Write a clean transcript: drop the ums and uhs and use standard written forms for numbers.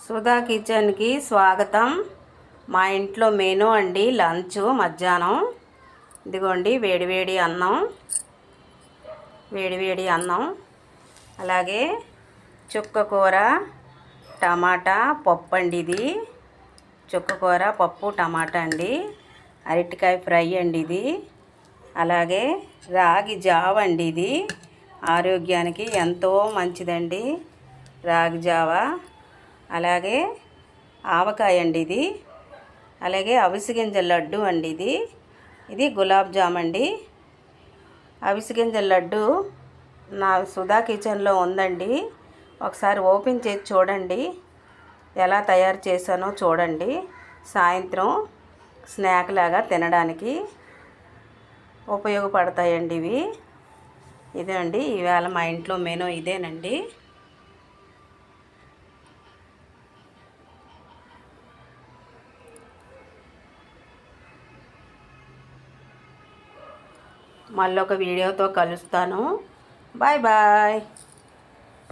సుధా కిచెన్కి స్వాగతం. మా ఇంట్లో మెనూ అండి లంచ్ మధ్యాహ్నం. ఇదిగోండి వేడివేడి అన్నం, అలాగే చుక్కకూర టమాటా పప్పు అండి. ఇది చుక్కకూర పప్పు టమాటా అండి. అరటికాయ ఫ్రై అండి ఇది. అలాగే రాగి జావ అండి. ఇది ఆరోగ్యానికి ఎంతో మంచిదండి రాగి జావ. అలాగే ఆవకాయ అండి ఇది. అలాగే అవిసె గింజల లడ్డు అండి ఇది గులాబ్ జామ్ అండి. అవిసె గింజల లడ్డు నా సుధా కిచెన్లో ఉందండి. ఒకసారి ఓపెన్ చేసి చూడండి, ఎలా తయారు చేశానో చూడండి. సాయంత్రం స్నాక్ లాగా తినడానికి ఉపయోగపడతాయండి ఇవి. ఇదే అండి ఇవాళ మా ఇంట్లో మెనూ ఇదేనండి. మళ్ళొక వీడియోతో కలుస్తాను. Bye bye.